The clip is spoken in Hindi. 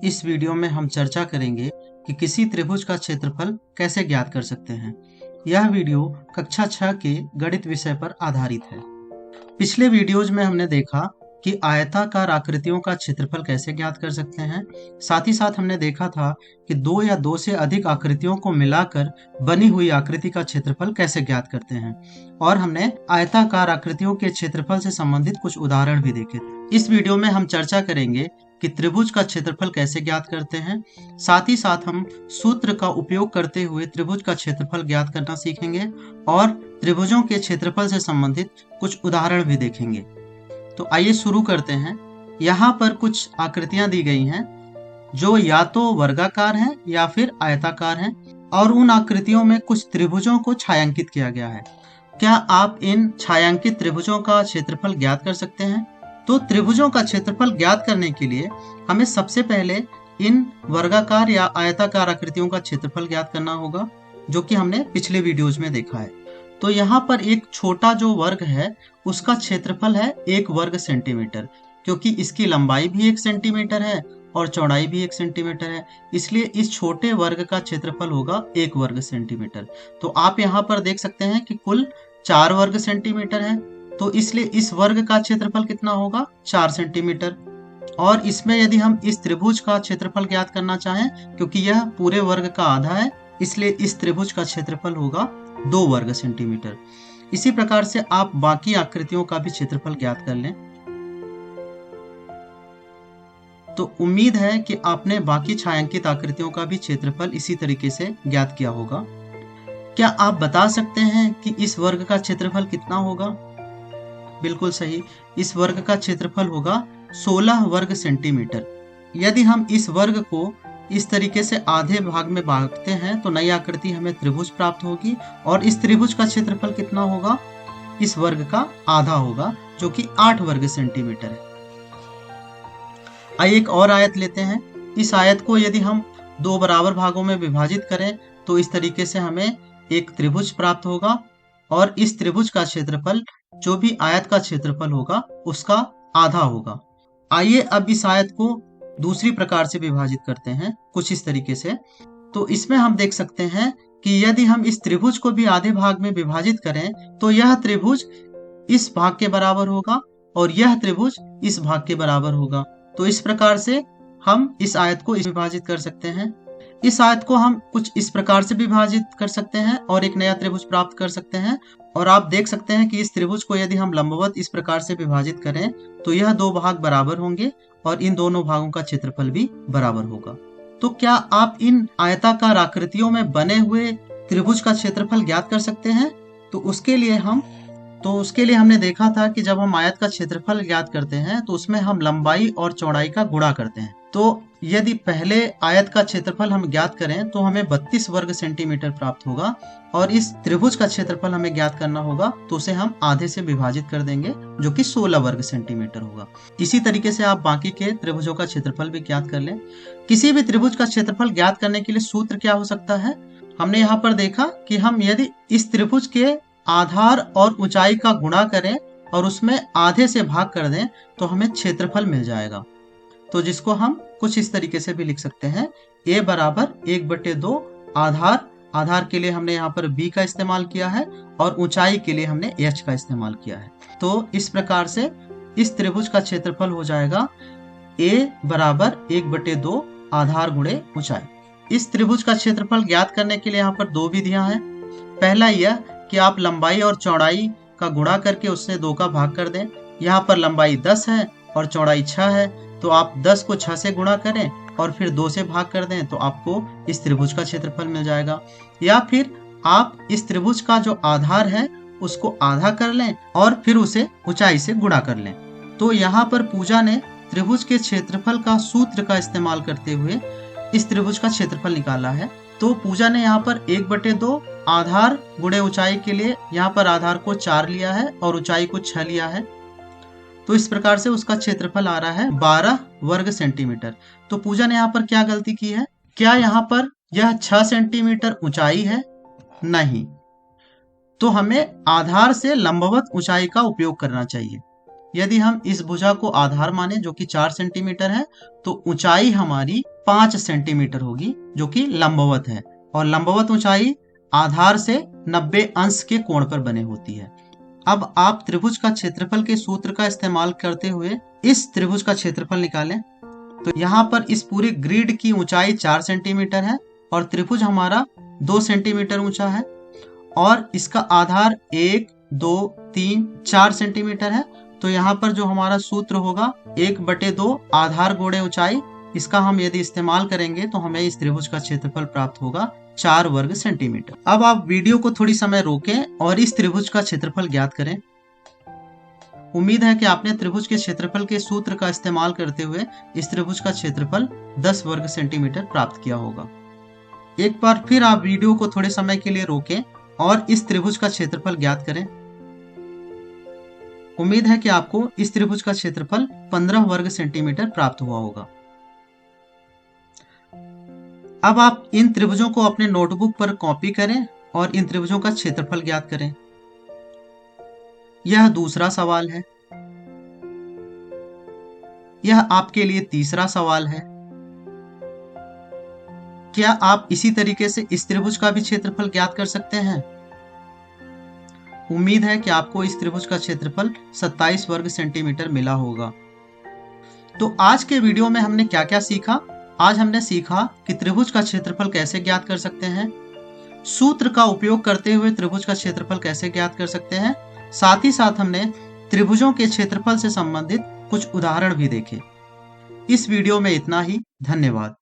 इस वीडियो में हम चर्चा करेंगे कि किसी त्रिभुज का क्षेत्रफल कैसे ज्ञात कर सकते हैं। यह वीडियो कक्षा 6 के गणित विषय पर आधारित है। पिछले वीडियोज में हमने देखा कि आयताकार आकृतियों का क्षेत्रफल कैसे ज्ञात कर सकते हैं। साथ ही साथ हमने देखा था कि दो या दो से अधिक आकृतियों को मिलाकर बनी हुई आकृति का क्षेत्रफल कैसे ज्ञात करते हैं, और हमने आयताकार आकृतियों के क्षेत्रफल से संबंधित कुछ उदाहरण भी देखे थे। इस वीडियो में हम चर्चा करेंगे कि त्रिभुज का क्षेत्रफल कैसे ज्ञात करते हैं। साथ ही साथ हम सूत्र का उपयोग करते हुए त्रिभुज का क्षेत्रफल ज्ञात करना सीखेंगे और त्रिभुजों के क्षेत्रफल से संबंधित कुछ उदाहरण भी देखेंगे। तो आइए शुरू करते हैं। यहाँ पर कुछ आकृतियां दी गई हैं जो या तो वर्गाकार हैं या फिर आयताकार हैं, और उन आकृतियों में कुछ त्रिभुजों को छायांकित किया गया है। क्या आप इन छायांकित त्रिभुजों का क्षेत्रफल ज्ञात कर सकते हैं? तो त्रिभुजों का क्षेत्रफल ज्ञात करने के लिए हमें सबसे पहले इन वर्गाकार या आयताकार आकृतियों का क्षेत्रफल ज्ञात करना होगा, जो कि हमने पिछले वीडियोज में देखा है। तो यहाँ पर एक छोटा जो वर्ग है उसका क्षेत्रफल है 1 वर्ग सेंटीमीटर, क्योंकि इसकी लंबाई भी 1 सेंटीमीटर है और चौड़ाई भी 1 सेंटीमीटर है, इसलिए इस छोटे वर्ग का क्षेत्रफल होगा 1 वर्ग सेंटीमीटर। तो आप यहाँ पर देख सकते हैं कि कुल 4 वर्ग सेंटीमीटर है, तो इसलिए इस वर्ग का क्षेत्रफल कितना होगा? 4 सेंटीमीटर। और इसमें यदि हम इस त्रिभुज का क्षेत्रफल ज्ञात करना चाहें, क्योंकि यह पूरे वर्ग का आधा है, इसलिए इस त्रिभुज का क्षेत्रफल होगा 2 वर्ग सेंटीमीटर। इसी प्रकार से आप बाकी आकृतियों का भी क्षेत्रफल ज्ञात कर लें। तो उम्मीद है कि आपने बाकी छायांकित आकृतियों का भी क्षेत्रफल इसी तरीके से ज्ञात किया होगा। क्या आप बता सकते हैं कि इस वर्ग का क्षेत्रफल कितना होगा? बिल्कुल सही, इस वर्ग का क्षेत्रफल होगा 16 वर्ग सेंटीमीटर। यदि हम इस वर्ग को इस तरीके से आधे भाग में बांटते हैं तो नई आकृति हमें त्रिभुज प्राप्त होगी, और इस त्रिभुज का क्षेत्रफल कितना होगा? इस वर्ग का आधा होगा, जो कि 8 वर्ग सेंटीमीटर है। आइए एक और आयत लेते हैं। इस आयत को यदि हम 2 बराबर भागों में विभाजित करें तो इस तरीके से हमें एक त्रिभुज प्राप्त होगा, और इस त्रिभुज का क्षेत्रफल जो भी आयत का क्षेत्रफल होगा उसका आधा होगा। आइए अब इस आयत को दूसरी प्रकार से विभाजित करते हैं, कुछ इस तरीके से। तो इसमें हम देख सकते हैं कि यदि हम इस त्रिभुज को भी आधे भाग में विभाजित करें तो यह त्रिभुज इस भाग के बराबर होगा और यह त्रिभुज इस भाग के बराबर होगा। तो इस प्रकार से हम इस आयत को विभाजित कर सकते हैं। इस आयत को हम कुछ इस प्रकार से विभाजित कर सकते हैं और एक नया त्रिभुज प्राप्त कर सकते हैं। और आप देख सकते हैं कि इस त्रिभुज को यदि हम लंबवत इस प्रकार से विभाजित करें तो यह 2 भाग बराबर होंगे और इन दोनों भागों का क्षेत्रफल भी बराबर होगा। तो क्या आप इन आयताकार आकृतियों में बने हुए त्रिभुज का क्षेत्रफल ज्ञात कर सकते हैं? तो उसके लिए हमने देखा था कि जब हम आयत का क्षेत्रफल ज्ञात करते हैं तो उसमें हम लंबाई और चौड़ाई का गुणा करते हैं। तो यदि पहले आयत का क्षेत्रफल हम ज्ञात करें तो हमें 32 वर्ग सेंटीमीटर प्राप्त होगा, और इस त्रिभुज का क्षेत्रफल हमें ज्ञात करना होगा तो उसे हम आधे से विभाजित कर देंगे, जो कि 16 वर्ग सेंटीमीटर होगा। इसी तरीके से आप बाकी के त्रिभुजों का क्षेत्रफल भी ज्ञात कर लें। किसी भी त्रिभुज का क्षेत्रफल ज्ञात करने के लिए सूत्र क्या हो सकता है? हमने यहाँ पर देखा कि हम यदि इस त्रिभुज के आधार और ऊंचाई का गुणा करें और उसमें आधे से भाग कर दें तो हमें क्षेत्रफल मिल जाएगा। तो जिसको हम कुछ इस तरीके से भी लिख सकते हैं, a बराबर 1/2 आधार के लिए हमने यहाँ पर b का इस्तेमाल किया है और ऊंचाई के लिए हमने h का इस्तेमाल किया है। तो इस प्रकार से इस त्रिभुज का क्षेत्रफल हो जाएगा a बराबर 1/2 आधार गुणे ऊंचाई। इस त्रिभुज का क्षेत्रफल ज्ञात करने के लिए यहाँ पर 2 विधियां हैं। पहला यह कि आप लंबाई और चौड़ाई का गुणा करके उससे 2 का भाग कर दें। यहाँ पर लंबाई 10 है और चौड़ाई 6 है, तो आप 10 को 6 से गुणा करें और फिर 2 से भाग कर दें तो आपको इस त्रिभुज का क्षेत्रफल मिल जाएगा। या फिर आप इस त्रिभुज का जो आधार है उसको आधा कर लें और फिर उसे ऊंचाई से गुणा कर लें। तो यहाँ पर पूजा ने त्रिभुज के क्षेत्रफल का सूत्र का इस्तेमाल करते हुए इस त्रिभुज का क्षेत्रफल निकाला है। तो पूजा ने यहाँ पर 1/2 आधार गुणे ऊंचाई के लिए यहाँ पर आधार को 4 लिया है और ऊंचाई को 6 लिया है। तो इस प्रकार से उसका क्षेत्रफल आ रहा है 12 वर्ग सेंटीमीटर। तो पूजा ने यहाँ पर क्या गलती की है? क्या यहाँ पर यह 6 सेंटीमीटर ऊंचाई है? नहीं। तो हमें आधार से लंबवत ऊंचाई का उपयोग करना चाहिए। यदि हम इस भुजा को आधार माने जो कि 4 सेंटीमीटर है, तो ऊंचाई हमारी 5 सेंटीमीटर होगी जो कि लंबवत है, और लंबवत ऊंचाई आधार से 90 अंश के कोण पर बने होती है। अब आप त्रिभुज का क्षेत्रफल के सूत्र का इस्तेमाल करते हुए इस त्रिभुज का क्षेत्रफल निकालें। तो यहाँ पर इस पूरे ग्रिड की ऊंचाई 4 सेंटीमीटर है और त्रिभुज हमारा 2 सेंटीमीटर ऊंचा है, और इसका आधार 1, 2, 3, 4 सेंटीमीटर है। तो यहाँ पर जो हमारा सूत्र होगा 1/2 आधार गुणे ऊंचाई, इसका हम यदि इस्तेमाल करेंगे तो हमें इस त्रिभुज का क्षेत्रफल प्राप्त होगा 4 वर्ग सेंटीमीटर। अब आप वीडियो को थोड़ी समय रोकें और इस त्रिभुज का क्षेत्रफल ज्ञात करें। उम्मीद है कि आपने त्रिभुज के क्षेत्रफल के सूत्र का इस्तेमाल करते हुए इस त्रिभुज का क्षेत्रफल 10 वर्ग सेंटीमीटर प्राप्त किया होगा। एक बार फिर आप वीडियो को थोड़े समय के लिए रोकें और इस त्रिभुज का क्षेत्रफल ज्ञात करें। उम्मीद है कि आपको इस त्रिभुज का क्षेत्रफल 15 वर्ग सेंटीमीटर प्राप्त हुआ होगा। अब आप इन त्रिभुजों को अपने नोटबुक पर कॉपी करें और इन त्रिभुजों का क्षेत्रफल ज्ञात करें। यह दूसरा सवाल है। यह आपके लिए तीसरा सवाल है। क्या आप इसी तरीके से इस त्रिभुज का भी क्षेत्रफल ज्ञात कर सकते हैं? उम्मीद है कि आपको इस त्रिभुज का क्षेत्रफल 27 वर्ग सेंटीमीटर मिला होगा। तो आज के वीडियो में हमने क्या क्या सीखा? आज हमने सीखा कि त्रिभुज का क्षेत्रफल कैसे ज्ञात कर सकते हैं, सूत्र का उपयोग करते हुए त्रिभुज का क्षेत्रफल कैसे ज्ञात कर सकते हैं, साथ ही साथ हमने त्रिभुजों के क्षेत्रफल से संबंधित कुछ उदाहरण भी देखे। इस वीडियो में इतना ही। धन्यवाद।